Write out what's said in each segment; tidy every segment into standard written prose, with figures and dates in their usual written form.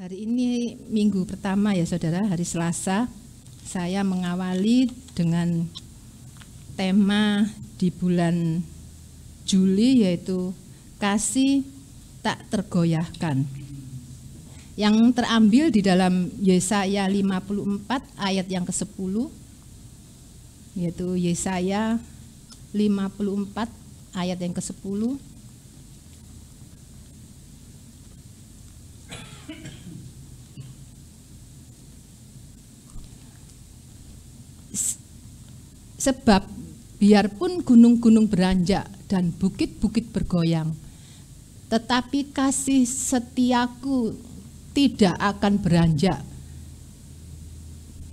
Hari ini minggu pertama ya saudara, hari Selasa. Saya mengawali dengan tema di bulan Juli yaitu kasih tak tergoyahkan. Yang terambil di dalam Yesaya 54 ayat yang ke-10, yaitu Yesaya 54 ayat yang ke-10. Sebab biarpun gunung-gunung beranjak dan bukit-bukit bergoyang, tetapi kasih setiaku tidak akan beranjak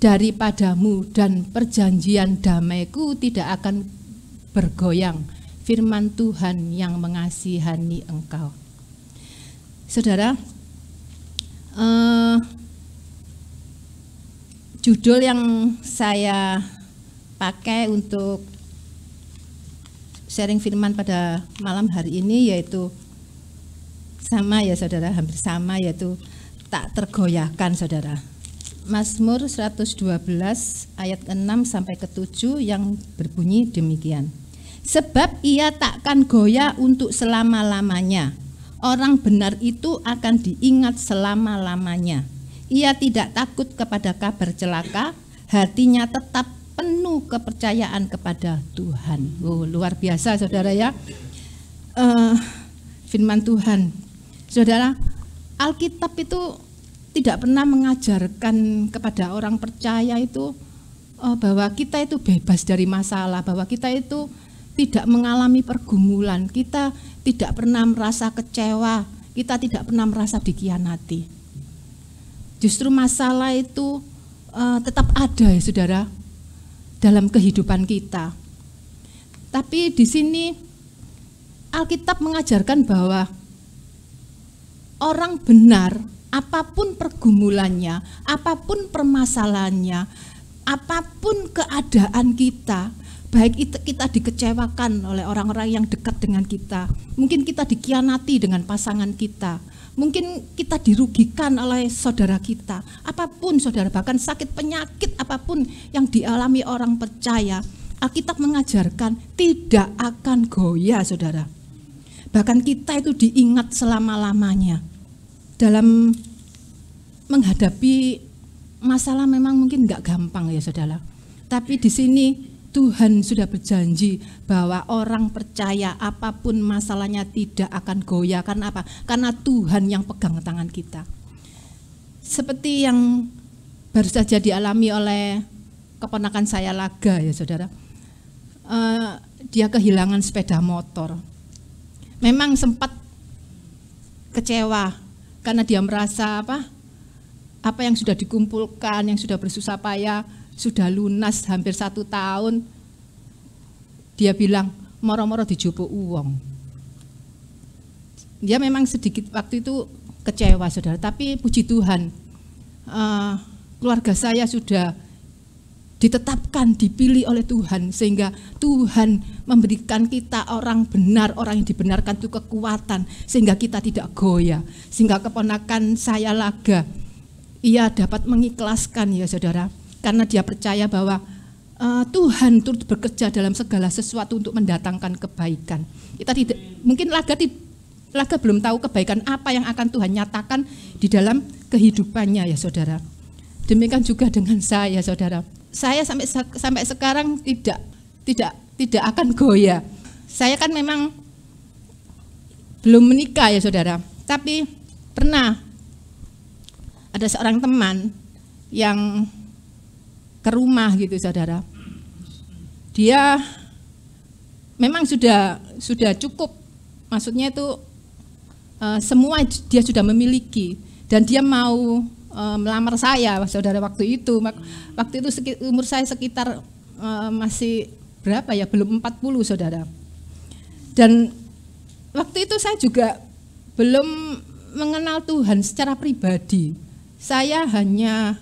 daripadamu dan perjanjian damaiku tidak akan bergoyang, firman Tuhan yang mengasihani engkau. Saudara, judul yang saya pakai untuk sharing firman pada malam hari ini yaitu sama ya saudara, hampir sama, yaitu tak tergoyahkan saudara. Mazmur 112 ayat 6 sampai ke-7 yang berbunyi demikian. Sebab ia takkan goyah untuk selama-lamanya. Orang benar itu akan diingat selama-lamanya. Ia tidak takut kepada kabar celaka, hatinya tetap penuh kepercayaan kepada Tuhan. Oh, luar biasa saudara ya, firman Tuhan. Saudara, Alkitab itu tidak pernah mengajarkan kepada orang percaya itu bahwa kita itu bebas dari masalah, bahwa kita itu tidak mengalami pergumulan, kita tidak pernah merasa kecewa, kita tidak pernah merasa dikhianati. Justru masalah itu tetap ada ya saudara dalam kehidupan kita. Tapi di sini Alkitab mengajarkan bahwa orang benar, apapun pergumulannya, apapun permasalahannya, apapun keadaan kita, baik itu kita dikecewakan oleh orang-orang yang dekat dengan kita, mungkin kita dikhianati dengan pasangan kita, mungkin kita dirugikan oleh saudara kita, apapun saudara, bahkan sakit penyakit apapun yang dialami orang percaya, Alkitab mengajarkan tidak akan goyah saudara. Bahkan kita itu diingat selama-lamanya. Dalam menghadapi masalah memang mungkin enggak gampang ya saudara. Tapi di sini Tuhan sudah berjanji bahwa orang percaya apapun masalahnya tidak akan goyah. Karena apa? Karena Tuhan yang pegang tangan kita. Seperti yang baru saja dialami oleh keponakan saya Laga ya saudara. Dia kehilangan sepeda motor. Memang sempat kecewa karena dia merasa apa yang sudah dikumpulkan, yang sudah bersusah payah, sudah lunas hampir 1 tahun, dia bilang moro-moro dijupuk uang. Dia memang sedikit waktu itu kecewa saudara, tapi puji Tuhan keluarga saya sudah ditetapkan, dipilih oleh Tuhan, sehingga Tuhan memberikan kita orang benar, orang yang dibenarkan itu kekuatan, sehingga kita tidak goyah. Sehingga keponakan saya Laga, ia dapat mengikhlaskan ya saudara, karena dia percaya bahwa Tuhan turut bekerja dalam segala sesuatu untuk mendatangkan kebaikan. Kita tidak, mungkin Laga belum tahu kebaikan apa yang akan Tuhan nyatakan di dalam kehidupannya ya saudara. Demikian juga dengan saya saudara. Saya sampai sekarang tidak akan goyah. Saya kan memang belum menikah ya saudara. Tapi pernah ada seorang teman yang ke rumah gitu saudara. Dia memang sudah cukup, maksudnya itu semua dia sudah memiliki, dan dia mau melamar saya saudara waktu itu. Waktu itu umur saya sekitar masih berapa ya, belum 40 saudara. Dan waktu itu saya juga belum mengenal Tuhan secara pribadi. Saya hanya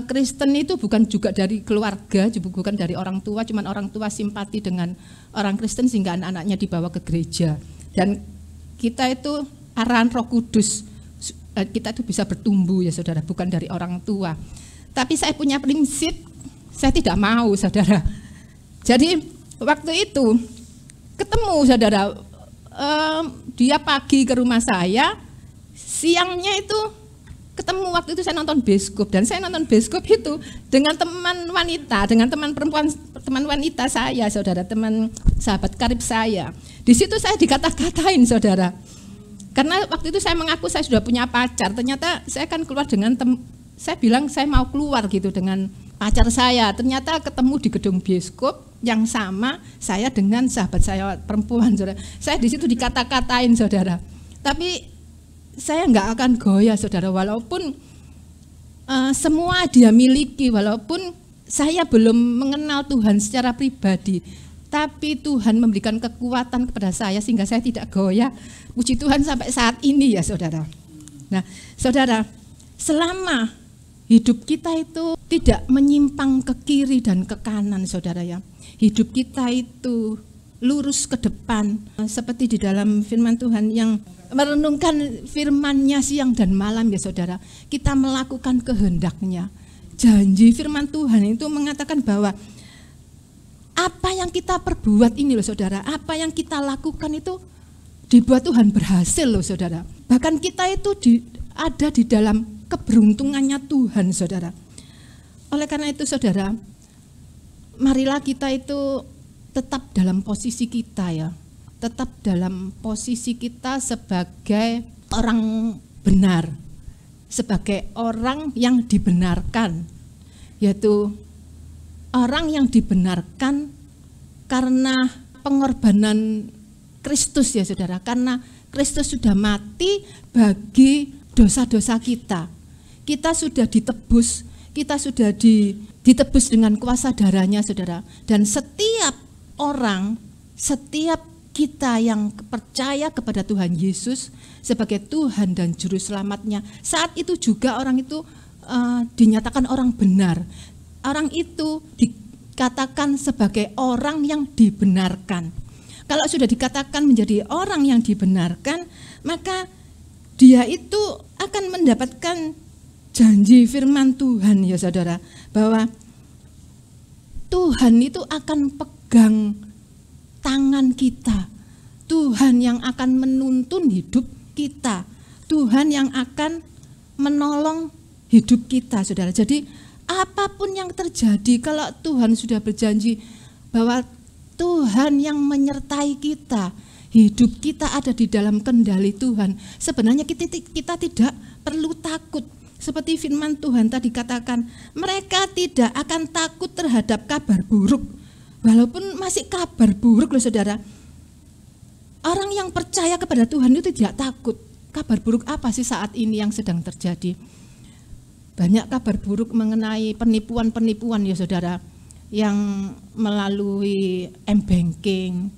Kristen itu bukan juga dari keluarga, bukan dari orang tua, cuman orang tua simpati dengan orang Kristen sehingga anak-anaknya dibawa ke gereja. Dan kita itu arahan Roh Kudus kita itu bisa bertumbuh ya saudara, bukan dari orang tua. Tapi saya punya prinsip, saya tidak mau saudara. Jadi waktu itu ketemu saudara, dia pagi ke rumah saya, siangnya itu ketemu. Waktu itu saya nonton bioskop, dan saya nonton bioskop itu dengan teman wanita, dengan teman perempuan, teman wanita saya saudara, teman sahabat karib saya. Di situ saya dikata-katain saudara, karena waktu itu saya mengaku saya sudah punya pacar. Ternyata saya kan keluar dengan saya bilang saya mau keluar gitu dengan pacar saya. Ternyata ketemu di gedung bioskop yang sama saya dengan sahabat saya perempuan saudara. Saya di situ dikata-katain saudara, tapi saya nggak akan goyah saudara, walaupun semua dia miliki, walaupun saya belum mengenal Tuhan secara pribadi, tapi Tuhan memberikan kekuatan kepada saya sehingga saya tidak goyah. Puji Tuhan sampai saat ini ya saudara. Nah saudara, selama hidup kita itu tidak menyimpang ke kiri dan ke kanan saudara ya, hidup kita itu lurus ke depan, seperti di dalam firman Tuhan yang merenungkan firman-Nya siang dan malam ya saudara, kita melakukan kehendak-Nya. Janji firman Tuhan itu mengatakan bahwa apa yang kita perbuat ini loh saudara, apa yang kita lakukan itu dibuat Tuhan berhasil loh saudara. Bahkan kita itu ada di dalam keberuntungannya Tuhan saudara. Oleh karena itu saudara, marilah kita itu tetap dalam posisi kita ya, tetap dalam posisi kita sebagai orang benar, sebagai orang yang dibenarkan, yaitu orang yang dibenarkan karena pengorbanan Kristus ya saudara, karena Kristus sudah mati bagi dosa-dosa kita. Kita sudah ditebus, kita sudah ditebus dengan kuasa darahnya saudara. Dan setiap orang, setiap kita yang percaya kepada Tuhan Yesus sebagai Tuhan dan Juru Selamatnya, saat itu juga orang itu dinyatakan orang benar. Orang itu dikatakan sebagai orang yang dibenarkan. Kalau sudah dikatakan menjadi orang yang dibenarkan, maka dia itu akan mendapatkan janji firman Tuhan ya saudara, bahwa Tuhan itu akan pegang tangan kita. Tuhan yang akan menuntun hidup kita. Tuhan yang akan menolong hidup kita saudara. Jadi apapun yang terjadi, kalau Tuhan sudah berjanji bahwa Tuhan yang menyertai kita, hidup kita ada di dalam kendali Tuhan, sebenarnya kita tidak perlu takut. Seperti firman Tuhan tadi katakan, mereka tidak akan takut terhadap kabar buruk. Walaupun masih kabar buruk loh saudara, orang yang percaya kepada Tuhan itu tidak takut. Kabar buruk apa sih saat ini yang sedang terjadi? Banyak kabar buruk mengenai penipuan-penipuan ya saudara, yang melalui m-banking,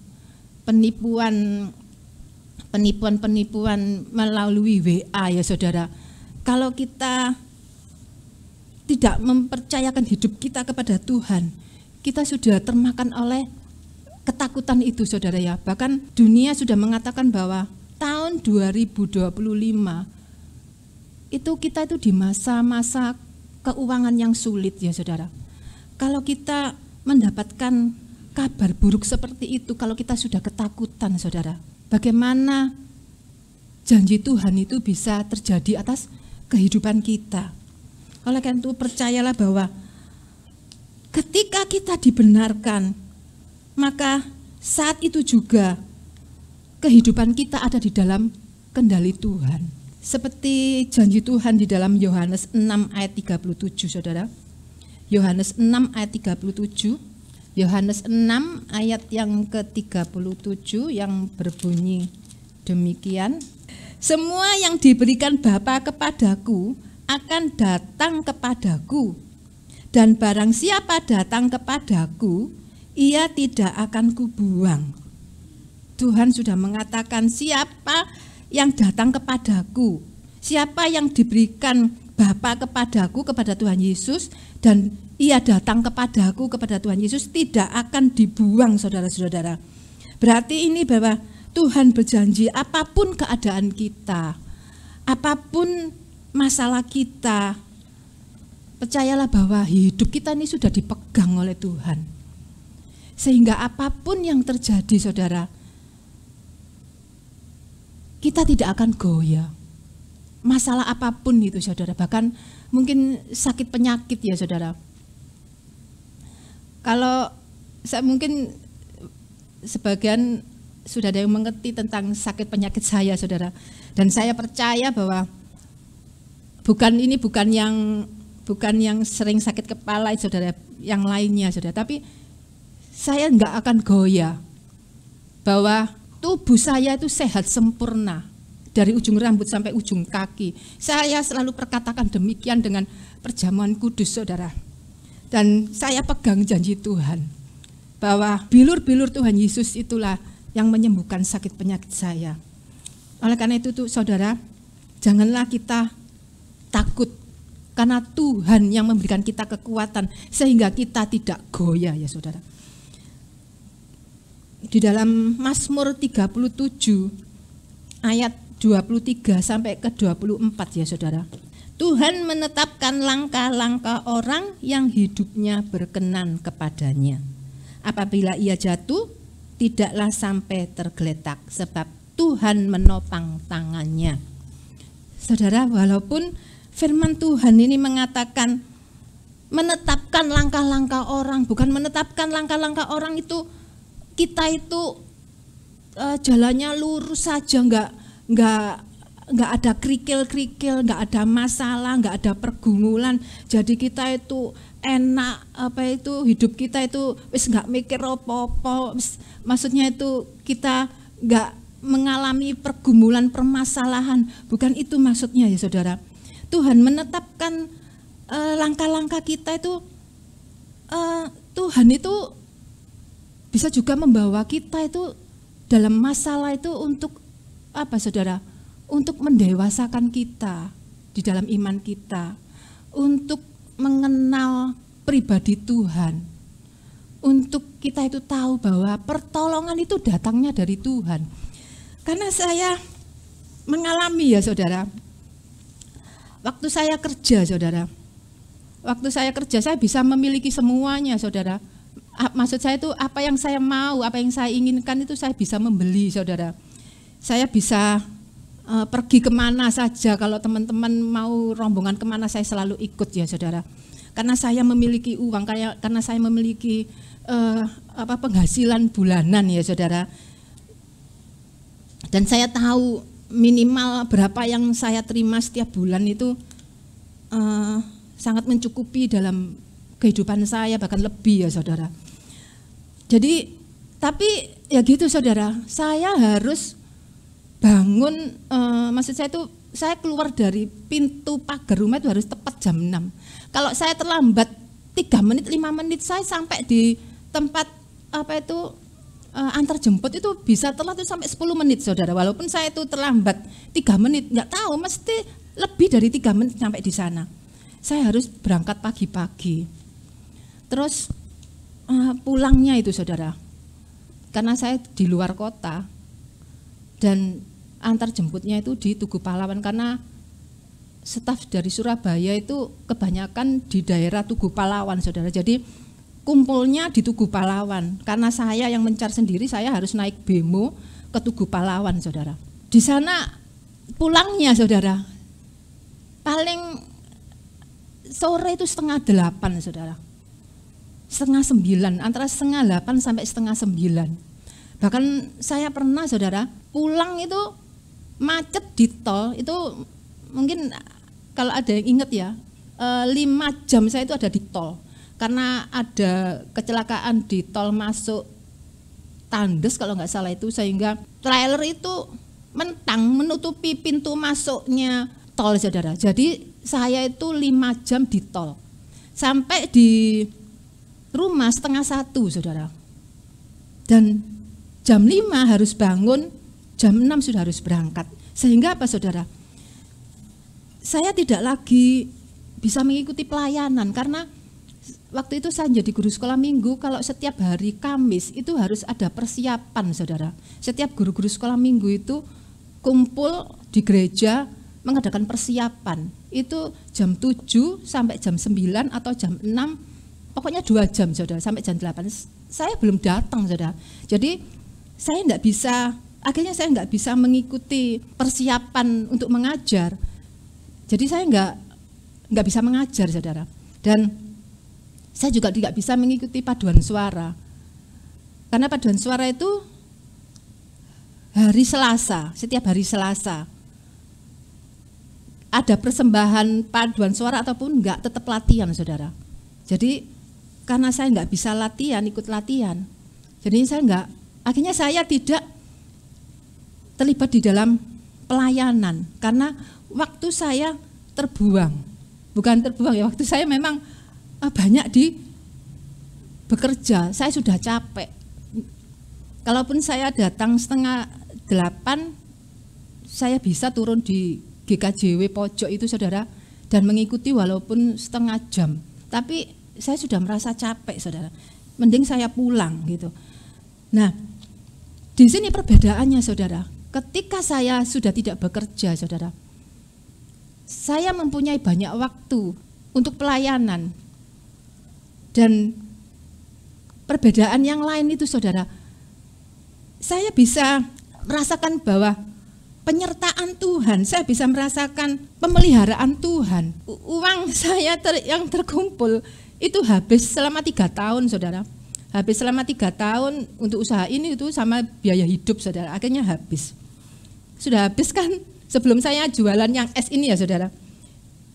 penipuan melalui WA ya saudara. Kalau kita tidak mempercayakan hidup kita kepada Tuhan, kita sudah termakan oleh ketakutan itu saudara ya. Bahkan dunia sudah mengatakan bahwa tahun 2025 itu kita itu di masa-masa keuangan yang sulit ya saudara. Kalau kita mendapatkan kabar buruk seperti itu, kalau kita sudah ketakutan saudara, bagaimana janji Tuhan itu bisa terjadi atas kehidupan kita? Oleh karena itu percayalah bahwa ketika kita dibenarkan, maka saat itu juga kehidupan kita ada di dalam kendali Tuhan. Seperti janji Tuhan di dalam Yohanes 6 ayat 37 saudara. Yohanes 6 ayat 37, Yohanes 6 ayat yang ke-37 yang berbunyi demikian. Semua yang diberikan Bapa kepadaku akan datang kepadaku, dan barang siapa datang kepadaku, ia tidak akan kubuang. Tuhan sudah mengatakan siapa yang datang kepadaku, siapa yang diberikan Bapa kepadaku, kepada Tuhan Yesus, dan ia datang kepadaku, kepada Tuhan Yesus, tidak akan dibuang saudara-saudara. Berarti ini bahwa Tuhan berjanji apapun keadaan kita, apapun masalah kita, percayalah bahwa hidup kita ini sudah dipegang oleh Tuhan. Sehingga apapun yang terjadi saudara, kita tidak akan goyah. Masalah apapun itu saudara, bahkan mungkin sakit penyakit ya saudara. Kalau saya mungkin sebagian sudah ada yang mengerti tentang sakit penyakit saya saudara. Dan saya percaya bahwa bukan yang sering sakit kepala saudara, yang lainnya saudara. Tapi saya enggak akan goyah bahwa tubuh saya itu sehat sempurna dari ujung rambut sampai ujung kaki. Saya selalu perkatakan demikian dengan perjamuan kudus saudara. Dan saya pegang janji Tuhan bahwa bilur-bilur Tuhan Yesus itulah yang menyembuhkan sakit penyakit saya. Oleh karena itu saudara, janganlah kita takut karena Tuhan yang memberikan kita kekuatan sehingga kita tidak goyah ya saudara. Di dalam Mazmur 37 ayat 23 sampai ke 24 ya saudara. Tuhan menetapkan langkah-langkah orang yang hidupnya berkenan kepadanya. Apabila ia jatuh, tidaklah sampai tergeletak sebab Tuhan menopang tangannya. Saudara, walaupun firman Tuhan ini mengatakan menetapkan langkah-langkah orang, bukan menetapkan langkah-langkah orang itu kita itu jalannya lurus saja, nggak ada kerikil-kerikil, nggak ada masalah, nggak ada pergumulan. Jadi kita itu enak, hidup kita itu wis nggak mikir apa-apa. Maksudnya itu kita nggak mengalami pergumulan, permasalahan. Bukan itu maksudnya ya saudara. Tuhan menetapkan langkah-langkah kita itu, Tuhan itu bisa juga membawa kita itu dalam masalah itu untuk apa saudara? Untuk mendewasakan kita di dalam iman kita, untuk mengenal pribadi Tuhan, untuk kita itu tahu bahwa pertolongan itu datangnya dari Tuhan. Karena saya mengalami ya saudara, waktu saya kerja saudara, saya bisa memiliki semuanya saudara. Maksud saya itu apa yang saya mau, apa yang saya inginkan itu saya bisa membeli saudara. Saya bisa pergi kemana saja, kalau teman-teman mau rombongan kemana saya selalu ikut ya saudara. Karena saya memiliki uang, karena saya memiliki penghasilan bulanan ya saudara. Dan saya tahu minimal berapa yang saya terima setiap bulan itu sangat mencukupi dalam kehidupan saya, bahkan lebih ya saudara. Jadi tapi ya gitu saudara, saya harus bangun, maksud saya itu saya keluar dari pintu pagar rumah itu harus tepat jam 6. Kalau saya terlambat 3 menit, 5 menit saya sampai di tempat antar jemput itu bisa telat itu sampai 10 menit saudara. Walaupun saya itu terlambat 3 menit, nggak tahu mesti lebih dari 3 menit sampai di sana. Saya harus berangkat pagi-pagi. Terus pulangnya itu saudara, karena saya di luar kota dan antar jemputnya itu di Tugu Pahlawan, karena staf dari Surabaya itu kebanyakan di daerah Tugu Pahlawan saudara. Jadi kumpulnya di Tugu Pahlawan, karena saya yang mencar sendiri, saya harus naik bemo ke Tugu Pahlawan saudara. Di sana pulangnya saudara paling sore itu 7:30 saudara, 8:30, antara 8:30 sampai 8:30. Bahkan saya pernah saudara pulang itu macet di tol, itu mungkin kalau ada yang ingat ya, 5 jam saya itu ada di tol. Karena ada kecelakaan di tol masuk Tandes kalau nggak salah itu, sehingga trailer itu mentang menutupi pintu masuknya tol saudara. Jadi saya itu 5 jam di tol. Sampai di rumah 12:30 saudara. Dan jam 5 harus bangun, jam 6 sudah harus berangkat. Sehingga apa saudara? Saya tidak lagi bisa mengikuti pelayanan karena Waktu itu saya jadi guru sekolah minggu, kalau setiap hari Kamis itu harus ada persiapan, saudara. Setiap guru-guru sekolah minggu itu kumpul di gereja mengadakan persiapan. Itu jam 7 sampai jam 9 atau jam 6, pokoknya 2 jam, saudara, sampai jam 8. Saya belum datang, saudara. Jadi saya akhirnya saya nggak bisa mengikuti persiapan untuk mengajar. Jadi saya nggak bisa mengajar, saudara. Dan saya juga tidak bisa mengikuti paduan suara. Karena paduan suara itu hari Selasa, setiap hari Selasa. Ada persembahan paduan suara ataupun enggak, tetap latihan, saudara. Jadi karena saya enggak bisa latihan, ikut latihan. Jadi akhirnya saya tidak terlibat di dalam pelayanan. Karena waktu saya terbuang. Bukan terbuang ya, waktu saya memang banyak bekerja, saya sudah capek. Kalaupun saya datang 7:30, saya bisa turun di GKJW pojok itu, saudara, dan mengikuti walaupun setengah jam. Tapi saya sudah merasa capek, saudara. Mending saya pulang gitu. Nah, di sini perbedaannya, saudara. Ketika saya sudah tidak bekerja, saudara, saya mempunyai banyak waktu untuk pelayanan. Dan perbedaan yang lain itu, saudara, saya bisa merasakan bahwa penyertaan Tuhan, saya bisa merasakan pemeliharaan Tuhan. Uang saya yang terkumpul itu habis selama 3 tahun, saudara. Habis selama 3 tahun untuk usaha ini itu sama biaya hidup, saudara. Akhirnya habis. Sudah habis kan sebelum saya jualan yang es ini ya, saudara.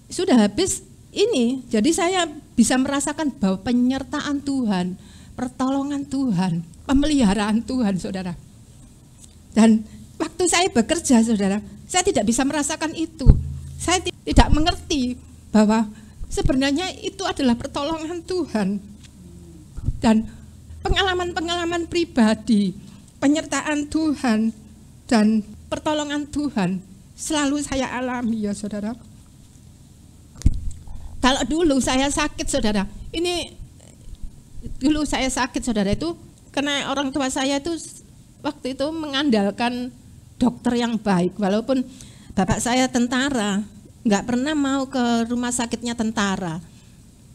Sudah habis ini, jadi saya bisa merasakan bahwa penyertaan Tuhan, pertolongan Tuhan, pemeliharaan Tuhan, saudara. Dan waktu saya bekerja, saudara, saya tidak bisa merasakan itu. Saya tidak mengerti bahwa sebenarnya itu adalah pertolongan Tuhan. Dan pengalaman-pengalaman pribadi, penyertaan Tuhan dan pertolongan Tuhan selalu saya alami, ya, saudara. Kalau dulu saya sakit, saudara, saudara, itu karena orang tua saya itu waktu itu mengandalkan dokter yang baik. Walaupun bapak saya tentara, nggak pernah mau ke rumah sakitnya tentara,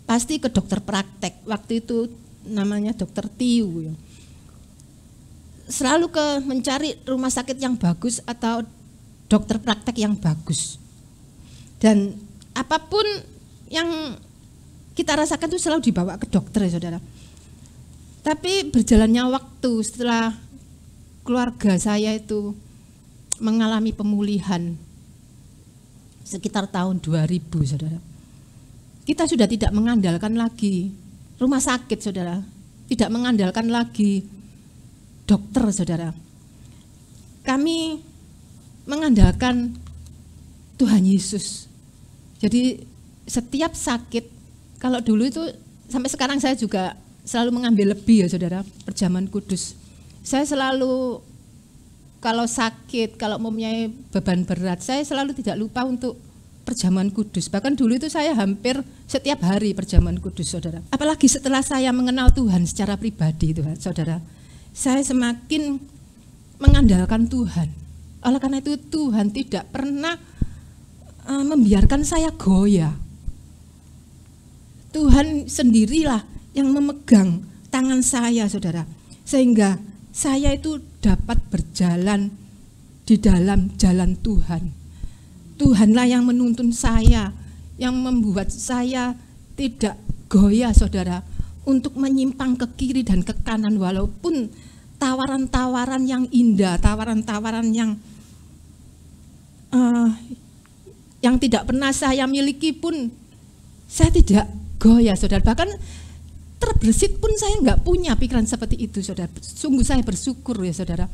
pasti ke dokter praktek. Waktu itu namanya dokter Tiu. Selalu mencari rumah sakit yang bagus atau dokter praktek yang bagus. Dan apapun yang kita rasakan itu selalu dibawa ke dokter, ya, saudara. Tapi berjalannya waktu setelah keluarga saya itu mengalami pemulihan sekitar tahun 2000, saudara. Kita sudah tidak mengandalkan lagi rumah sakit, saudara. Tidak mengandalkan lagi dokter, saudara. Kami mengandalkan Tuhan Yesus. Jadi setiap sakit, kalau dulu itu sampai sekarang saya juga selalu mengambil lebih, ya, saudara, perjamuan kudus. Saya selalu kalau sakit, kalau mempunyai beban berat, saya selalu tidak lupa untuk perjamuan kudus. Bahkan dulu itu saya hampir setiap hari perjamuan kudus, saudara. Apalagi setelah saya mengenal Tuhan secara pribadi, itu, saudara, saya semakin mengandalkan Tuhan. Oleh karena itu Tuhan tidak pernah membiarkan saya goyah. Tuhan sendirilah yang memegang tangan saya, saudara, sehingga saya itu dapat berjalan di dalam jalan Tuhan. Tuhanlah yang menuntun saya, yang membuat saya tidak goyah, saudara, untuk menyimpang ke kiri dan ke kanan, walaupun tawaran-tawaran yang indah, tawaran-tawaran yang tidak pernah saya miliki pun saya tidak goyah, saudara. Bahkan terbersit pun saya nggak punya pikiran seperti itu, saudara. Sungguh saya bersyukur, ya, saudara.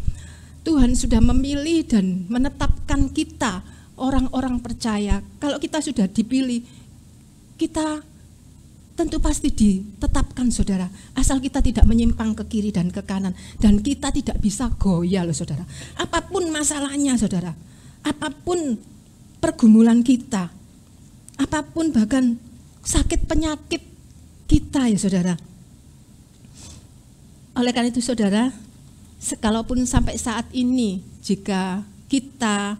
Tuhan sudah memilih dan menetapkan kita orang-orang percaya. Kalau kita sudah dipilih, kita tentu pasti ditetapkan, saudara. Asal kita tidak menyimpang ke kiri dan ke kanan, dan kita tidak bisa goyah, loh, saudara. Apapun masalahnya, saudara, apapun pergumulan kita, apapun bahkan sakit penyakit kita ya saudara. Oleh karena itu saudara, kalaupun sampai saat ini jika kita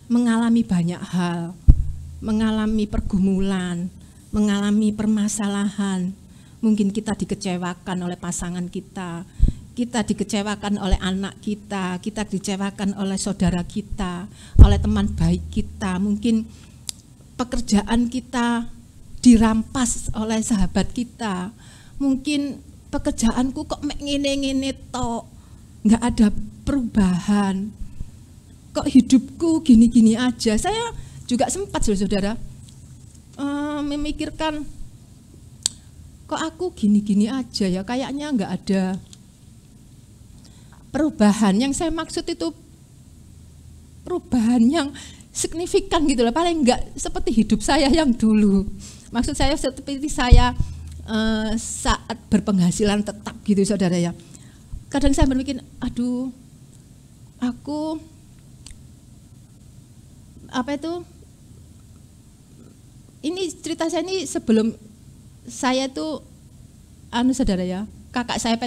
mengalami banyak hal, mengalami pergumulan, mengalami permasalahan, mungkin kita dikecewakan oleh pasangan kita dikecewakan oleh anak kita dikecewakan oleh saudara kita, oleh teman baik kita, mungkin pekerjaan kita dirampas oleh sahabat kita, mungkin pekerjaanku kok ngene-ngene tok, nggak ada perubahan, kok hidupku gini-gini aja. Saya juga sempat saudara memikirkan, kok aku gini-gini aja ya, kayaknya nggak ada perubahan. Yang saya maksud itu perubahan yang signifikan gitu loh, paling nggak seperti hidup saya yang dulu. Maksud saya seperti saya saat berpenghasilan tetap gitu saudara ya. Kadang saya berpikir, aduh, aku ini cerita saya ini sebelum saya tuh saudara ya, kakak saya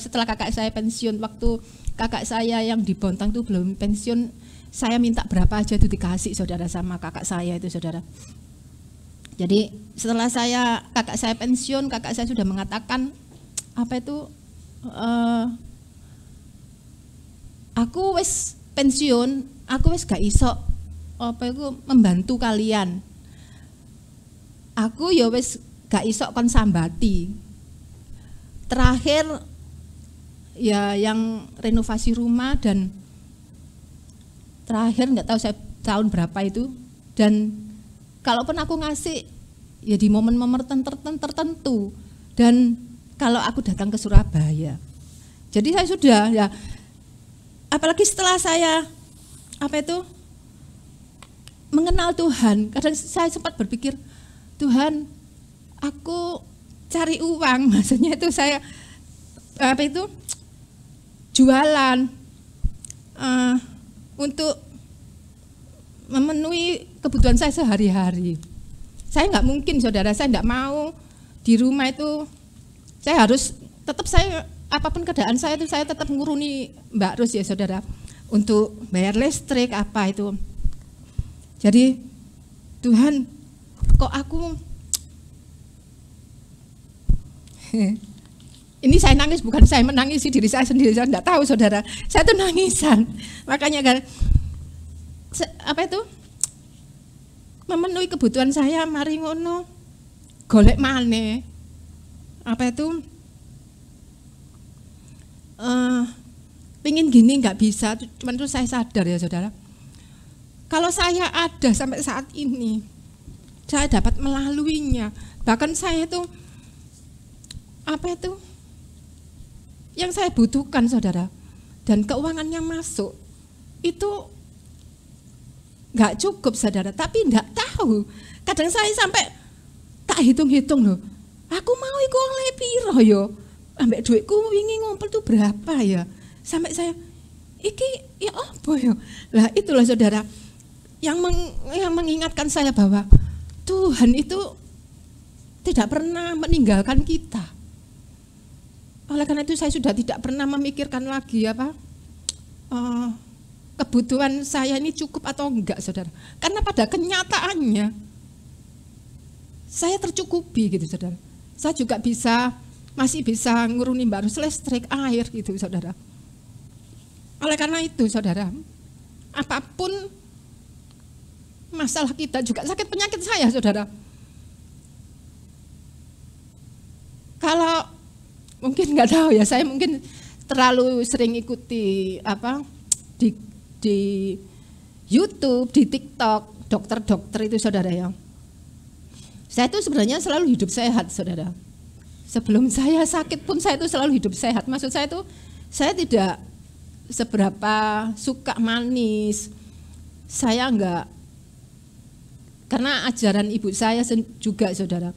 setelah kakak saya pensiun, waktu kakak saya yang di Bontang tuh belum pensiun, saya minta berapa aja tuh dikasih saudara sama kakak saya itu saudara. Jadi setelah kakak saya pensiun, kakak saya sudah mengatakan aku wis pensiun, aku wis gak iso membantu kalian. Aku ya wis gak iso kon sambati. Terakhir ya yang renovasi rumah, dan terakhir nggak tahu saya tahun berapa itu, dan kalaupun aku ngasih ya di momen-momen tertentu, dan kalau aku datang ke Surabaya. Jadi saya sudah ya, apalagi setelah saya mengenal Tuhan, kadang saya sempat berpikir, Tuhan, aku cari uang, maksudnya itu saya jualan untuk memenuhi kebutuhan saya sehari-hari. Saya nggak mungkin saudara, saya nggak mau di rumah itu, saya harus tetap, saya apapun keadaan saya itu saya tetap nguruni Mbak Rus ya saudara, untuk bayar listrik apa itu. Jadi Tuhan, kok aku ini saya nangis, bukan saya menangisi diri saya sendiri, saya enggak tahu saudara, saya tuh nangisan. Makanya kan memenuhi kebutuhan saya, mari ngono golek maneh pingin gini nggak bisa. Cuman terus saya sadar ya saudara, kalau saya ada sampai saat ini, saya dapat melaluinya. Bahkan saya itu yang saya butuhkan saudara, dan keuangannya masuk itu nggak cukup saudara, tapi nggak tahu. Kadang saya sampai tak hitung-hitung loh, aku mau iku oleh piro yo, ambek duitku wingi ngumpul tuh berapa ya, sampai saya iki ya apa yo. Lah itulah saudara yang mengingatkan saya bahwa Tuhan itu tidak pernah meninggalkan kita. Oleh karena itu saya sudah tidak pernah memikirkan lagi kebutuhan saya ini cukup atau enggak saudara. Karena pada kenyataannya saya tercukupi gitu saudara. Saya juga masih bisa nguruni Mbak Rus listrik, air gitu saudara. Oleh karena itu saudara, apapun masalah kita, juga sakit penyakit saya saudara, kalau mungkin nggak tahu ya, saya mungkin terlalu sering ikuti di YouTube, di TikTok, dokter-dokter itu saudara ya. Saya itu sebenarnya selalu hidup sehat saudara. Sebelum saya sakit pun saya itu selalu hidup sehat. Maksud saya itu, saya tidak seberapa suka manis. Saya enggak, karena ajaran ibu saya juga saudara,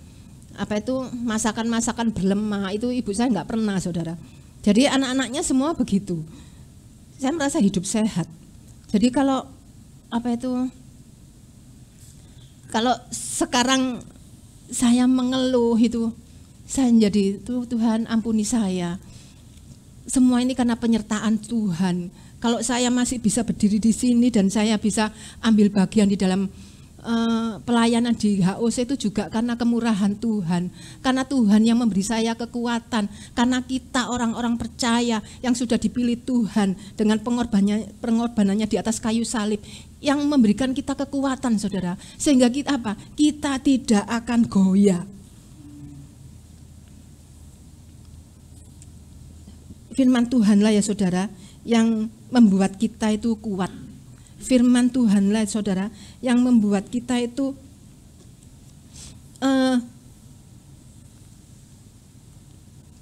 masakan-masakan berlemak itu ibu saya enggak pernah saudara. Jadi anak-anaknya semua begitu. Saya merasa hidup sehat. Jadi kalau sekarang saya mengeluh itu, saya menjadi Tuhan ampuni saya. Semua ini karena penyertaan Tuhan. Kalau saya masih bisa berdiri di sini dan saya bisa ambil bagian di dalam pelayanan di HOC itu juga karena kemurahan Tuhan, karena Tuhan yang memberi saya kekuatan, karena kita orang-orang percaya yang sudah dipilih Tuhan dengan pengorbanannya di atas kayu salib yang memberikan kita kekuatan, saudara, sehingga kita apa? Kita tidak akan goyah. Firman Tuhanlah ya saudara yang membuat kita itu kuat. Firman Tuhanlah saudara yang membuat kita itu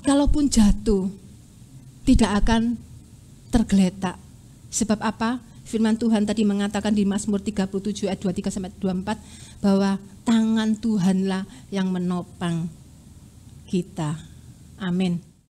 kalaupun jatuh tidak akan tergeletak. Sebab apa? Firman Tuhan tadi mengatakan di Mazmur 37 ayat 23-24 bahwa tangan Tuhanlah yang menopang kita. Amin.